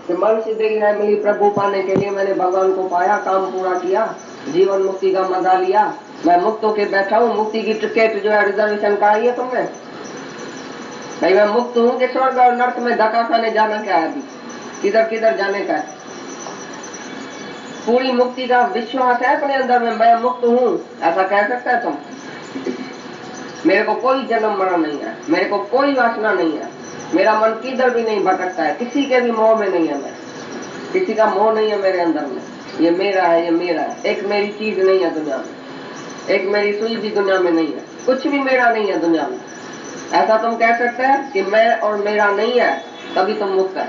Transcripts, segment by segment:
कि मनुष्य देह है मिली प्रभु पाने के लिए, मैंने भगवान को पाया, काम पूरा किया, जीवन मुक्ति का मजा लिया, मैं मुक्त होके बैठा हूँ। मुक्ति की टिकट जो है रिजर्वेशन कराई है तुमने? भाई मैं मुक्त हूँ कि स्वर्ग और नर्क में धक्का खाने जाना क्या है? अभी किधर किधर जाने का है? पूरी मुक्ति का विश्वास है अपने अंदर में, मैं मुक्त हूँ, ऐसा कह सकता है तुम? मेरे को कोई जन्म मरण नहीं है, मेरे को कोई वासना नहीं है, मेरा मन किधर भी नहीं भटकता है, किसी के भी मोह में नहीं है, मैं किसी का मोह नहीं है मेरे अंदर में, ये मेरा है, ये मेरा है। एक मेरी चीज नहीं है दुनिया में, एक मेरी सुई भी दुनिया में नहीं है, कुछ भी मेरा नहीं है दुनिया में। ऐसा तुम कह सकते हैं कि मैं और मेरा नहीं है, तभी तुम मुक्त है।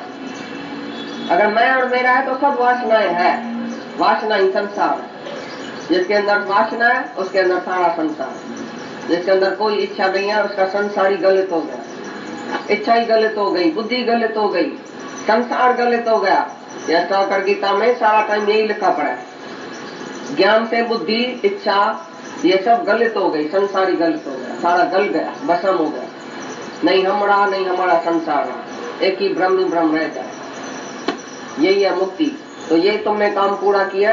अगर मैं और मेरा है तो सब वासनाएं है, वासना ही संसार है। जिसके अंदर वासना है उसके अंदर सारा संसार है। जिसके अंदर कोई इच्छा नहीं है उसका संसार ही गलत हो गया, इच्छा ही गलत हो गई, बुद्धि गलत हो गई, संसार गलत हो गया। यह कर गीता में सारा टाइम यही लिखा पड़ा है, ज्ञान से बुद्धि इच्छा ये सब गलत हो गई, संसार ही गलत हो गया, सारा गल गया, भस्म हो गया। नहीं हम रहा, नहीं हमारा संसार रहा, एक ही ब्रह्म ही ब्रह्म रह जाए, यही है मुक्ति। तो ये तुमने काम पूरा किया।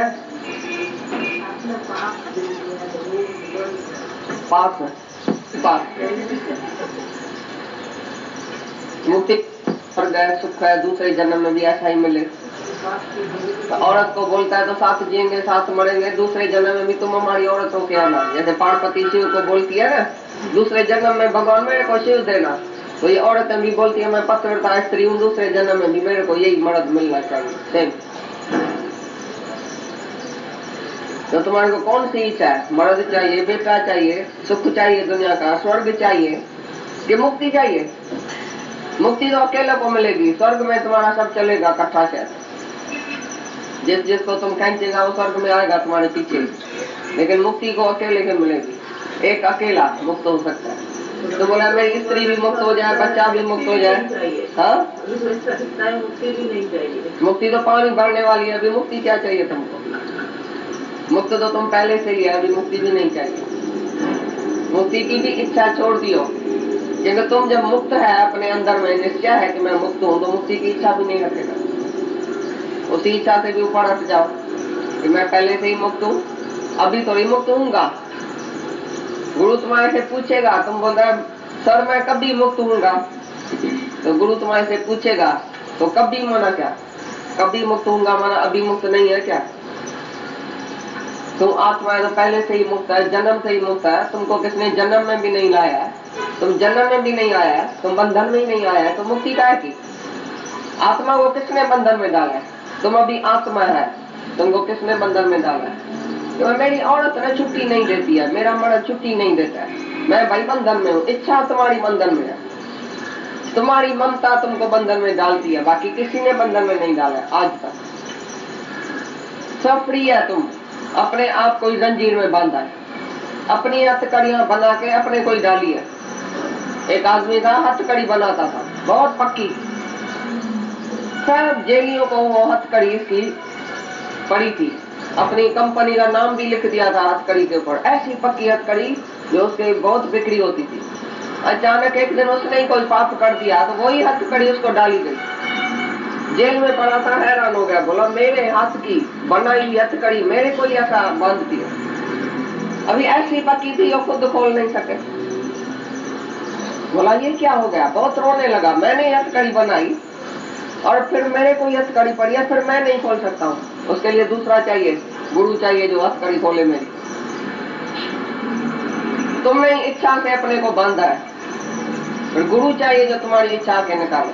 पाप मुक्ति स्वर्ग है, सुख है, दूसरे जन्म में भी ऐसा ही मिले। तो औरत को बोलता है तो साथ जिएंगे साथ मरेंगे, दूसरे जन्म में भी तुम हमारी औरत हो के आना। जैसे पार्वती शिव को बोलती है ना, दूसरे जन्म में भगवान मेरे को शिव देना, तो ये औरतें भी बोलती है मैं पतिव्रता स्त्री हूँ, दूसरे जन्म में भी मेरे को यही मर्द मिलना चाहिए। सेम। तो तुम्हारे को कौन सी इच्छा है? मर्द चाहिए, बेटा चाहिए, सुख चाहिए दुनिया का, स्वर्ग चाहिए कि मुक्ति चाहिए? मुक्ति तो अकेले को मिलेगी, स्वर्ग में तुम्हारा सब चलेगा इकट्ठा से। जिस जिसको तुम खींचेगा वो स्वर्ग में आएगा तुम्हारे पीछे, लेकिन मुक्ति को अकेले के मिलेगी। एक अकेला मुक्त हो सकता है। तो बोला मेरी स्त्री भी मुक्त हो जाए, बच्चा भी मुक्त हो जाए। हाँ, मुक्ति भी नहीं चाहिए। मुक्ति तो पानी भरने वाली है, अभी मुक्ति क्या चाहिए तुमको? मुक्त तो तुम पहले से ही है, अभी मुक्ति भी नहीं चाहिए। मुक्ति की भी इच्छा छोड़ दियो, क्योंकि तुम जब मुक्त है अपने अंदर में निश्चय है कि मैं मुक्त हूँ, तो मुक्ति की इच्छा भी नहीं रखेगा। उसी इच्छा से भी ऊपर हट जाओ कि मैं पहले से ही मुक्त हूँ, अभी तो ही मुक्त हूँगा। गुरु तुम्हारे से पूछेगा, तुम बोल रहे सर मैं कभी मुक्त हूँगा, तो गुरु तुम्हारे से पूछेगा तो कभी माना क्या? कभी मुक्त हूँगा माना अभी मुक्त नहीं है क्या? तुम आत्मा है तो पहले से ही मुक्त है, जन्म से ही मुक्त है। तुमको किसने जन्म में भी नहीं लाया है, तुम जन्म में भी नहीं आया है, तुम बंधन में ही नहीं आया है, तो मुक्ति क्या है की? आत्मा को किसने बंधन में डाला है? तुम अभी आत्मा है, तुमको किसने बंधन में डाला है? तो मेरी औरत ने छुट्टी नहीं देती है, मेरा मर्द छुट्टी नहीं देता है, मैं भाई बंधन में हूँ। इच्छा तुम्हारी बंधन में है, तुम्हारी ममता तुमको बंधन में डालती है, बाकी किसी ने बंधन में नहीं डाला है आज तक। सब फ्री है, तुम अपने आप को जंजीर में बांधा है, अपनी हथकड़ियां बना के अपने को ही डाली है। एक आदमी था हथकड़ी बनाता था, बहुत पक्की, सब जेलियों को वो हथकड़ी इसकी पड़ी थी, अपनी कंपनी का नाम भी लिख दिया था हथकड़ी के ऊपर, ऐसी पक्की हथकड़ी जो उसके बहुत बिक्री होती थी। अचानक एक दिन उसने ही कोई पाप कर दिया तो वही हथकड़ी उसको डाली गई, जेल में पड़ा था, हैरान हो गया, बोला मेरे हाथ की बनाई हथकड़ी मेरे को ही ऐसा बांध दिया। अभी ऐसी पक्की थी वो खुद खोल नहीं सके। बोला ये क्या हो गया, बहुत रोने लगा, मैंने हथकड़ी बनाई और फिर मेरे को हथकड़ी पड़ी है, फिर मैं नहीं खोल सकता हूँ, उसके लिए दूसरा चाहिए, गुरु चाहिए जो हथकड़ी खोले मेरी। तुमने इच्छा से अपने को बांधा है, फिर गुरु चाहिए जो तुम्हारी इच्छा के निकाले।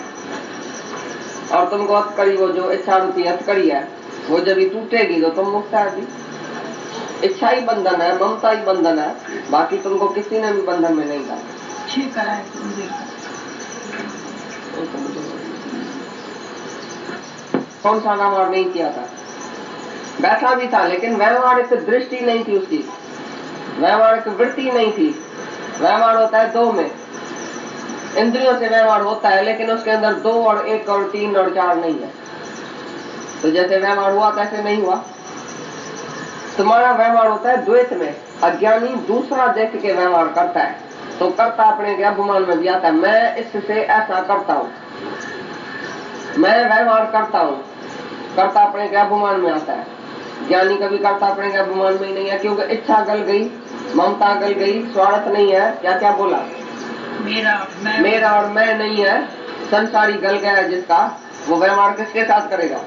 और तुमको हथकड़ी, वो जो इच्छा रूपी हथकड़ी है, वो जब भी टूटेगी तो तुम मुक्त है। अभी इच्छा ही बंधन है, ममता ही बंधन है, बाकी तुमको किसी ने भी बंधन में नहीं डाला। कौन सा व्यवहार नहीं किया था? बैठा भी था, लेकिन व्यवहारिक दृष्टि नहीं थी उसकी, व्यवहारिक वृत्ति नहीं थी। व्यवहार होता है दो में, इंद्रियों से व्यवहार होता है, लेकिन उसके अंदर 2 और 1 और 3 और 4 नहीं है। तो जैसे व्यवहार हुआ कैसे नहीं हुआ? तुम्हारा व्यवहार होता है द्वैत में, अज्ञानी दूसरा देख के व्यवहार करता है, तो करता अपने के अभिमान में भी आता है, मैं इससे ऐसा करता हूँ। मैं व्यवहार करता हूँ, करता अपने के अभिमान में आता है। ज्ञानी कभी करता अपने के अभिमान में ही नहीं है, क्योंकि इच्छा गल गई, ममता गल गई, स्वार्थ नहीं है। क्या क्या बोला? मेरा और मैं नहीं है, संसारी गल गया है जिसका, वो व्यवहार किसके साथ करेगा?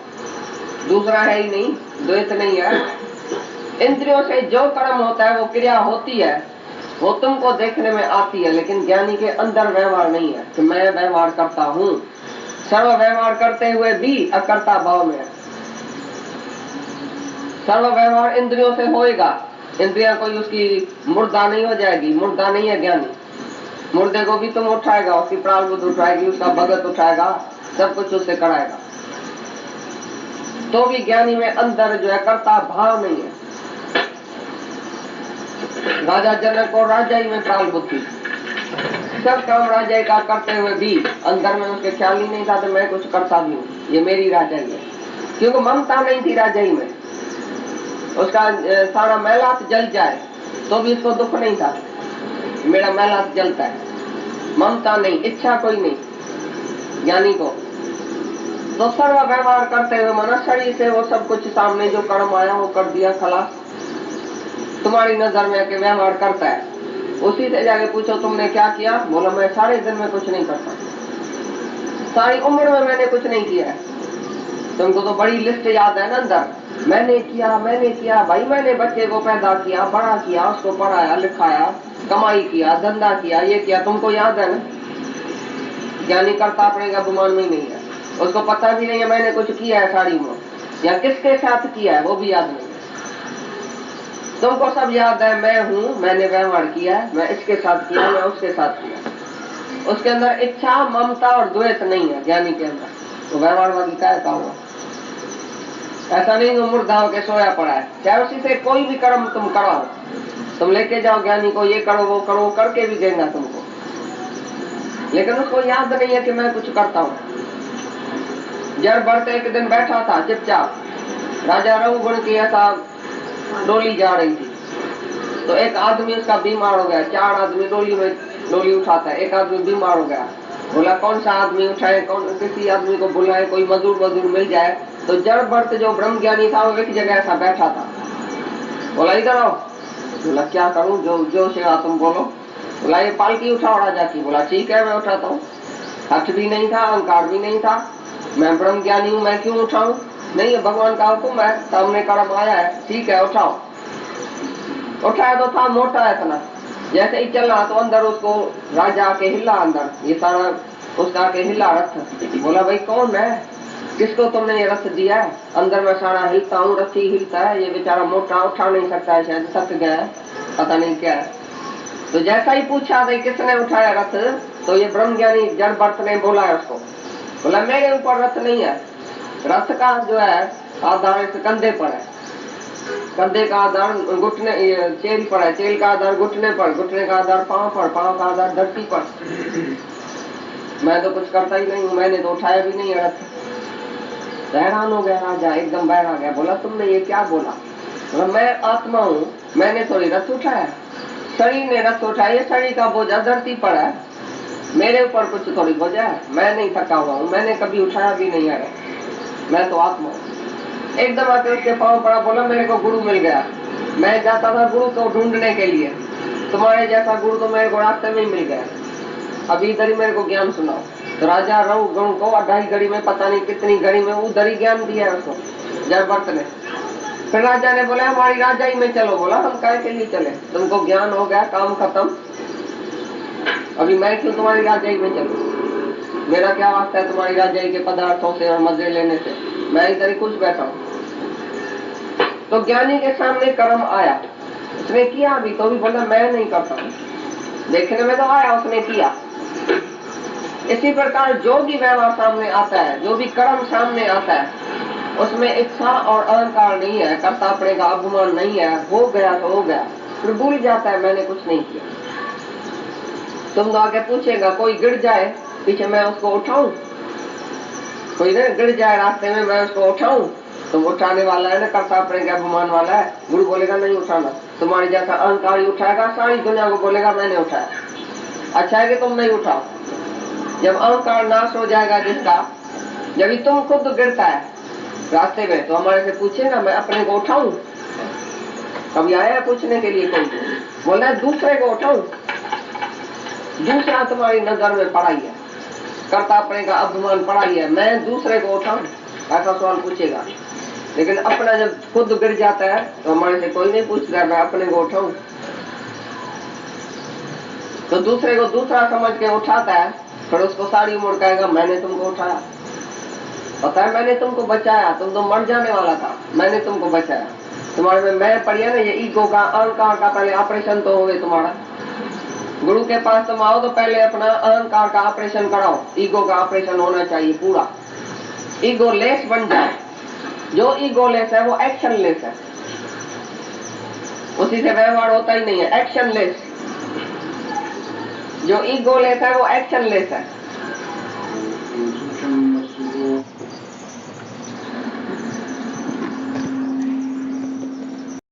दूसरा है ही नहीं, द्वैत नहीं है। इंद्रियों से जो कर्म होता है वो क्रिया होती है, वो तुमको देखने में आती है, लेकिन ज्ञानी के अंदर व्यवहार नहीं है कि मैं व्यवहार करता हूँ। सर्व व्यवहार करते हुए भी अकर्ता भाव में है। सर्व व्यवहार इंद्रियों से होएगा, इंद्रिया कोई उसकी मुर्दा नहीं हो जाएगी, मुर्दा नहीं है ज्ञानी। मुर्दे को भी तुम उठाएगा, उसकी प्राण बुद्ध उठाएगी, उसका भगत उठाएगा, सब कुछ उससे कराएगा, तो भी ज्ञानी में अंदर जो है कर्ता भाव नहीं है। राजा जनक और राजाई में प्राण बुद्धि, सब काम राजाई का करते हुए भी अंदर में उसके ख्याल ही नहीं था तो मैं कुछ करता भी हूँ, ये मेरी राजाई है। क्योंकि ममता नहीं थी राजाई में, उसका सारा मैलात जल जाए तो भी इसको दुख नहीं था, मेरा मैलात जलता है। ममता नहीं, इच्छा कोई नहीं ज्ञानी को। तो सर्व व्यवहार करते हुए मना शरीर से वो सब कुछ सामने जो कर्म आया वो कर दिया, खलास। तुम्हारी नजर में आके व्यवहार करता है, उसी से जाके पूछो तुमने क्या किया? बोला मैं सारे दिन में कुछ नहीं करता, सारी उम्र में मैंने कुछ नहीं किया है। तुमको तो बड़ी लिस्ट याद है ना अंदर, मैंने किया भाई, मैंने बच्चे को पैदा किया, बड़ा किया, उसको पढ़ाया लिखाया, कमाई किया, धंधा किया, ये किया, तुमको याद है ना। ज्ञानी करता अपने का अभिमान में नहीं है, उसको पता भी नहीं है मैंने कुछ किया है सारी उम्र, या किसके साथ किया है वो भी याद नहीं है। तुमको सब याद है, मैं हूँ, मैंने व्यवहार किया है, मैं इसके साथ किया, मैं उसके साथ किया। उसके अंदर इच्छा ममता और द्वेष नहीं है ज्ञानी के अंदर, तो व्यवहारवादी क्या हुआ? ऐसा नहीं वो मुर्दाओं के सोया पड़ा है, चाहे उसी से कोई भी कर्म तुम कराओ, तुम लेके जाओ ज्ञानी को, ये करो वो करो, करके भी देगा तुमको, लेकिन उसको याद नहीं है कि मैं कुछ करता हूँ। जड़ बढ़ते एक दिन बैठा था चुपचाप, राजा रघुगुण की ऐसा डोली जा रही थी, तो एक आदमी उसका बीमार हो गया। 4 आदमी डोली उठाता है, एक आदमी बीमार हो गया। बोला कौन सा आदमी उठाए, कौन किसी आदमी को बुलाए, कोई मजदूर मिल जाए। तो जड़ बढ़ते जो ब्रह्म ज्ञानी था वो एक जगह ऐसा बैठा था। बोला इधर आओ। बोला क्या करूं? जो सेवा तुम बोलो। बोला ये पालकी उठाओ राजा की। बोला ठीक है मैं उठाता हूँ। हठ भी नहीं था, अहंकार भी नहीं था, मैं ब्रह्म ज्ञानी हूँ, मैं क्यों उठाऊं? नहीं, भगवान का हुक्म है, सामने कर्म आया है, ठीक है उठाओ। उठाया तो था मोटा इतना, जैसे ही चला तो अंदर उसको राजा आके हिला, अंदर ये सारा उसका आके हिला रथ। बोला भाई कौन है, किसको तुमने ये रथ दिया है? अंदर में सारा हिलता हूँ, रथ ही हिलता है, ये बेचारा मोटा उठा नहीं सकता है, शायद थक गया है, पता नहीं क्या है। तो जैसा ही पूछा भाई किसने उठाया रथ, तो ये ब्रह्मज्ञानी जड़ भरत ने बोला है उसको। बोला मेरे ऊपर रथ नहीं है, रथ का जो है आधार इस कंधे पर है, कंधे का आधार घुटने चेल पर है, चेल का आधार घुटने पर, घुटने का आधार पांव पर, पांव का आधार धरती पर। मैं तो कुछ करता ही नहीं हूँ, मैंने तो उठाया भी नहीं है रथ। हैरान हो गया राजा, एकदम बैठ आ गया। बोला तुमने ये क्या बोला? बोला मैं आत्मा हूँ, मैंने थोड़ी रथ उठाया, शरीर ने रथ उठाया, शरीर का बोझा धरती पर है, मेरे ऊपर कुछ थोड़ी बोझा है, मैं नहीं थका हुआ हूँ, मैंने कभी उठाया भी नहीं है, मैं तो आत्मा हूँ। एकदम आके उसके पाँव पड़ा। बोला मेरे को गुरु मिल गया, मैं जाता था गुरु को ढूंढने के लिए, तुम्हारे जैसा गुरु तो मेरे को रास्ते में ही मिल गया, अभी इधर ही मेरे को ज्ञान सुनाओ। तो राजा रघुगुण को 2.5 घड़ी में, पता नहीं कितनी घड़ी में उधर ही ज्ञान दिया है उसको जड़भरत ने। फिर राजा ने बोला हमारी राजाई में चलो। बोला हम काहे के लिए चले, तुमको ज्ञान हो गया, काम खत्म, अभी मैं क्यों तुम्हारी राजाई में चलूं? मेरा क्या वास्ता है तुम्हारी राजाई के पदार्थों से और मजे लेने से, मैं इधर ही खुश बैठा हूँ। तो ज्ञानी के सामने कर्म आया, उसने किया अभी, तो भी बोला मैं नहीं करता हूँ, देखने में तो आया उसने किया। इसी प्रकार जो भी व्यवहार सामने आता है, जो भी कर्म सामने आता है, उसमें इच्छा और अहंकार नहीं है, कर्ता अपने का अभिमान नहीं है, हो गया तो हो गया, फिर भूल जाता है मैंने कुछ नहीं किया। तुम तो आके पूछेगा, कोई गिर जाए पीछे मैं उसको उठाऊं, कोई ना गिर जाए रास्ते में मैं उसको उठाऊं, तुम उठाने वाला है ना, कर्ता अपने का अभिमान वाला है। गुरु बोलेगा नहीं उठाना, तुम्हारी जैसा अहंकारी उठाएगा, सारी दुनिया को बोलेगा मैंने उठाया। अच्छा है कि तुम नहीं उठाओ। जब अहंकार नाश हो जाएगा जिसका, जब भी तुम खुद गिरता है रास्ते में तो हमारे से पूछे ना मैं अपने को उठाऊं? कभी आया है पूछने के लिए कोई? बोला है दूसरे को उठाऊं? दूसरा तुम्हारी नजर में पड़ा ही है, करता अपने का अभिमान पड़ा ही है, मैं दूसरे को उठाऊं? ऐसा सवाल पूछेगा। लेकिन अपना जब खुद गिर जाता है तो हमारे से कोई नहीं पूछता है मैं अपने को उठाऊं। तो दूसरे को दूसरा समझ के उठाता है, फिर उसको सारी उम्र कहेगा मैंने तुमको उठाया, पता है मैंने तुमको बचाया, तुम तो मर जाने वाला था, मैंने तुमको बचाया। तुम्हारे में मैं पड़ी है ना, ये ईगो का अहंकार का पहले ऑपरेशन तो होवे तुम्हारा। गुरु के पास तुम आओ तो पहले अपना अहंकार का ऑपरेशन कराओ, ईगो का ऑपरेशन होना चाहिए पूरा, ईगो लेस बन जाए। जो ईगो लेस है वो एक्शन लेस है, उसी से व्यवहार होता ही नहीं है, एक्शन लेस। जो ईगो लेस है वो एक्शन लेस है।